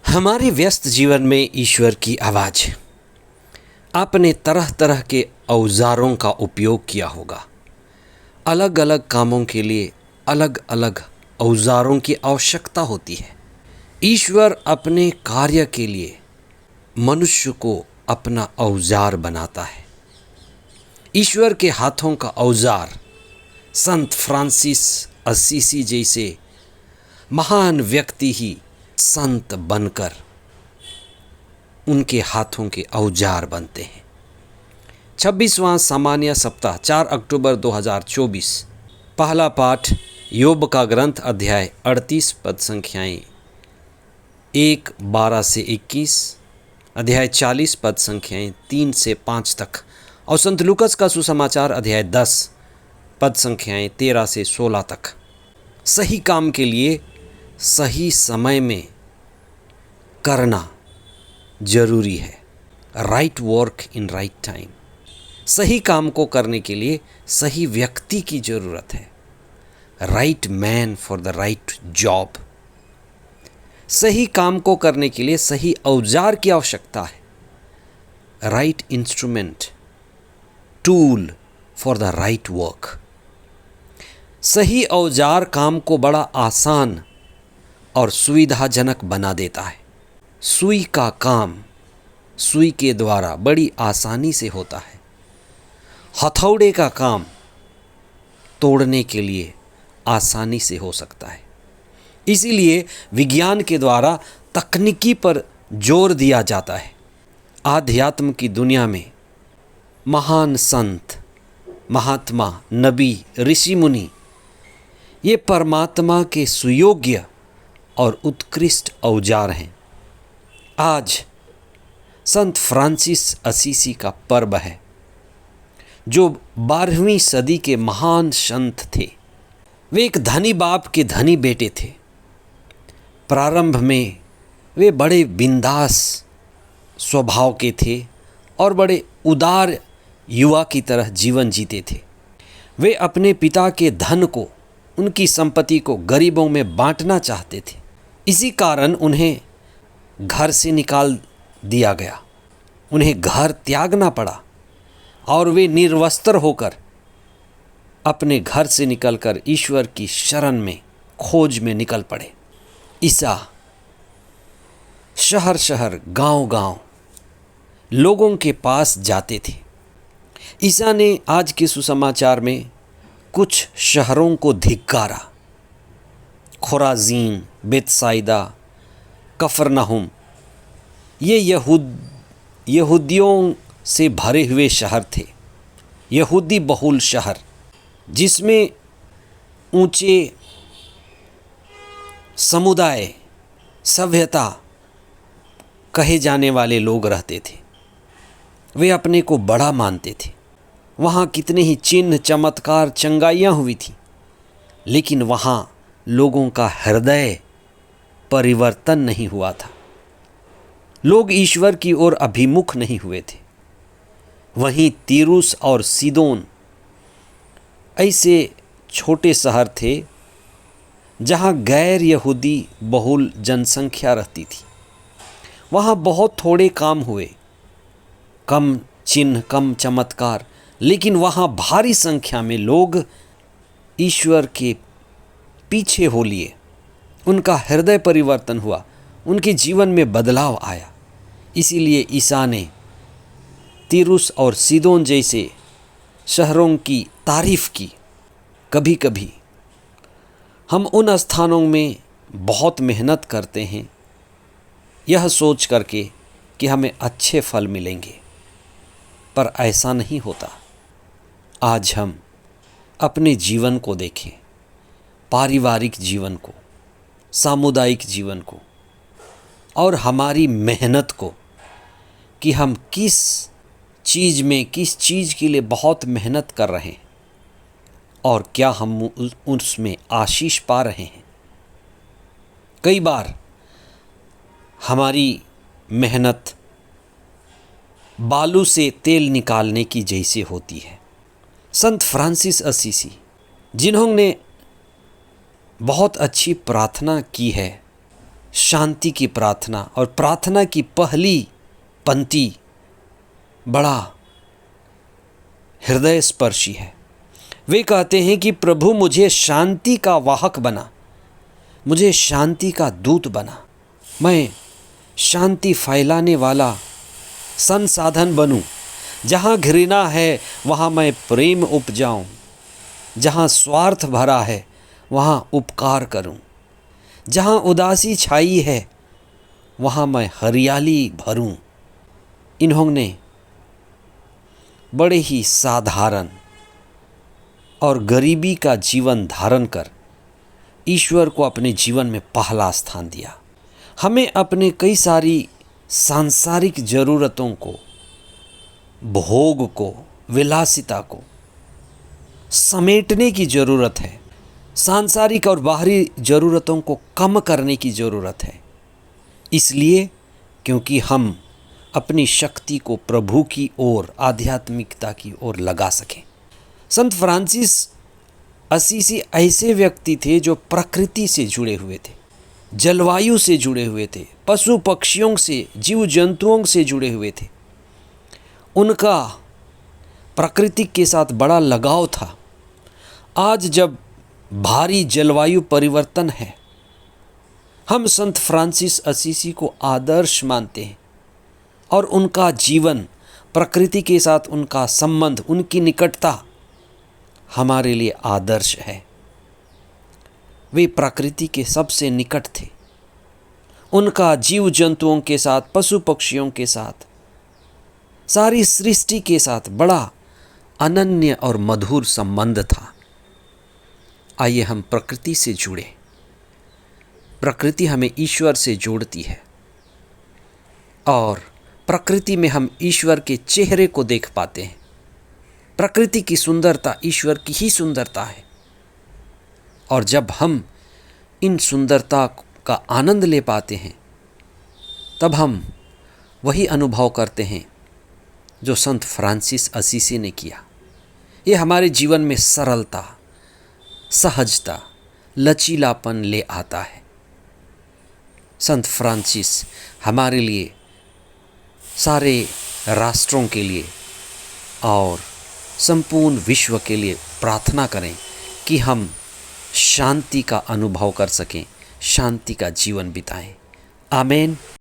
हमारे व्यस्त जीवन में ईश्वर की आवाज़। आपने तरह तरह के औजारों का उपयोग किया होगा। अलग अलग कामों के लिए अलग अलग औजारों की आवश्यकता होती है। ईश्वर अपने कार्य के लिए मनुष्य को अपना औजार बनाता है। ईश्वर के हाथों का औजार संत फ्रांसिस असीसी जैसे महान व्यक्ति ही संत बनकर उनके हाथों के औजार बनते हैं। 26वां सामान्य सप्ताह 4 अक्टूबर 2024। पहला पाठ योग का ग्रंथ अध्याय 38 पद संख्याएं 1, 12 से 21, अध्याय 40 पद संख्याएं 3 से 5 तक और संत लूकस का सुसमाचार अध्याय 10 पद संख्याएं 13 से 16 तक। सही काम के लिए सही समय में करना जरूरी है। Right work in right time. सही काम को करने के लिए सही व्यक्ति की जरूरत है। Right man for the right job. सही काम को करने के लिए सही औजार की आवश्यकता है। Right instrument, tool for the right work. सही औजार काम को बड़ा आसान और सुविधाजनक बना देता है। सुई का काम सुई के द्वारा बड़ी आसानी से होता है। हथौड़े का काम तोड़ने के लिए आसानी से हो सकता है। इसीलिए विज्ञान के द्वारा तकनीकी पर जोर दिया जाता है। आध्यात्म की दुनिया में महान संत, महात्मा, नबी, ऋषि मुनि ये परमात्मा के सुयोग्य और उत्कृष्ट औजार हैं। आज संत फ्रांसिस असीसी का पर्व है, जो 12वीं सदी के महान संत थे। वे एक धनी बाप के धनी बेटे थे। प्रारंभ में वे बड़े बिंदास स्वभाव के थे और बड़े उदार युवा की तरह जीवन जीते थे। वे अपने पिता के धन को, उनकी संपत्ति को गरीबों में बांटना चाहते थे। इसी कारण उन्हें घर से निकाल दिया गया। उन्हें घर त्यागना पड़ा और वे निर्वस्त्र होकर अपने घर से निकलकर ईश्वर की शरण में खोज में निकल पड़े। ईसा शहर शहर, गांव गांव लोगों के पास जाते थे। ईसा ने आज के सुसमाचार में कुछ शहरों को धिक्कारा। खुराजीन, बेतसाइदा, कफरनहुम ये यहूदियों से भरे हुए शहर थे। यहूदी बहुल शहर, जिसमें ऊंचे समुदाय, सभ्यता कहे जाने वाले लोग रहते थे। वे अपने को बड़ा मानते थे। वहाँ कितने ही चिन्ह, चमत्कार, चंगाइयाँ हुई थी, लेकिन वहाँ लोगों का हृदय परिवर्तन नहीं हुआ था। लोग ईश्वर की ओर अभिमुख नहीं हुए थे। वहीं तीरुस और सीदोन ऐसे छोटे शहर थे जहां गैर यहूदी बहुल जनसंख्या रहती थी। वहां बहुत थोड़े काम हुए, कम चिन्ह, कम चमत्कार, लेकिन वहां भारी संख्या में लोग ईश्वर के पीछे हो लिए। उनका हृदय परिवर्तन हुआ, उनके जीवन में बदलाव आया। इसीलिए ईसा ने तीरुस और सीदोन जैसे शहरों की तारीफ की। कभी कभी हम उन स्थानों में बहुत मेहनत करते हैं, यह सोच करके कि हमें अच्छे फल मिलेंगे, पर ऐसा नहीं होता। आज हम अपने जीवन को देखें, पारिवारिक जीवन को, सामुदायिक जीवन को और हमारी मेहनत को, कि हम किस चीज़ में, किस चीज़ के लिए बहुत मेहनत कर रहे हैं और क्या हम उसमें आशीष पा रहे हैं। कई बार हमारी मेहनत बालू से तेल निकालने की जैसे होती है। संत फ्रांसिस असीसी, जिन्होंने बहुत अच्छी प्रार्थना की है, शांति की प्रार्थना, और प्रार्थना की पहली पंक्ति बड़ा हृदय स्पर्शी है। वे कहते हैं कि प्रभु मुझे शांति का वाहक बना, मुझे शांति का दूत बना, मैं शांति फैलाने वाला संसाधन बनूं। जहाँ घृणा है वहाँ मैं प्रेम उपजाऊं, जहाँ स्वार्थ भरा है वहाँ उपकार करूं, जहाँ उदासी छाई है वहाँ मैं हरियाली भरूं। इन्होंने बड़े ही साधारण और गरीबी का जीवन धारण कर ईश्वर को अपने जीवन में पहला स्थान दिया। हमें अपने कई सारी सांसारिक ज़रूरतों को, भोग को, विलासिता को समेटने की ज़रूरत है। सांसारिक और बाहरी ज़रूरतों को कम करने की ज़रूरत है, इसलिए क्योंकि हम अपनी शक्ति को प्रभु की ओर, आध्यात्मिकता की ओर लगा सकें। संत फ्रांसिस असीसी ऐसे व्यक्ति थे जो प्रकृति से जुड़े हुए थे, जलवायु से जुड़े हुए थे, पशु पक्षियों से, जीव जंतुओं से जुड़े हुए थे। उनका प्रकृति के साथ बड़ा लगाव था। आज जब भारी जलवायु परिवर्तन है, हम संत फ्रांसिस असीसी को आदर्श मानते हैं और उनका जीवन, प्रकृति के साथ उनका संबंध, उनकी निकटता हमारे लिए आदर्श है। वे प्रकृति के सबसे निकट थे। उनका जीव जंतुओं के साथ, पशु पक्षियों के साथ, सारी सृष्टि के साथ बड़ा अनन्य और मधुर संबंध था। आइए हम प्रकृति से जुड़े। प्रकृति हमें ईश्वर से जोड़ती है और प्रकृति में हम ईश्वर के चेहरे को देख पाते हैं। प्रकृति की सुंदरता ईश्वर की ही सुंदरता है, और जब हम इन सुंदरता का आनंद ले पाते हैं तब हम वही अनुभव करते हैं जो संत फ्रांसिस असीसी ने किया। ये हमारे जीवन में सरलता, सहजता, लचीलापन ले आता है। संत फ्रांसिस हमारे लिए, सारे राष्ट्रों के लिए और संपूर्ण विश्व के लिए प्रार्थना करें कि हम शांति का अनुभव कर सकें, शांति का जीवन बिताएं। आमीन।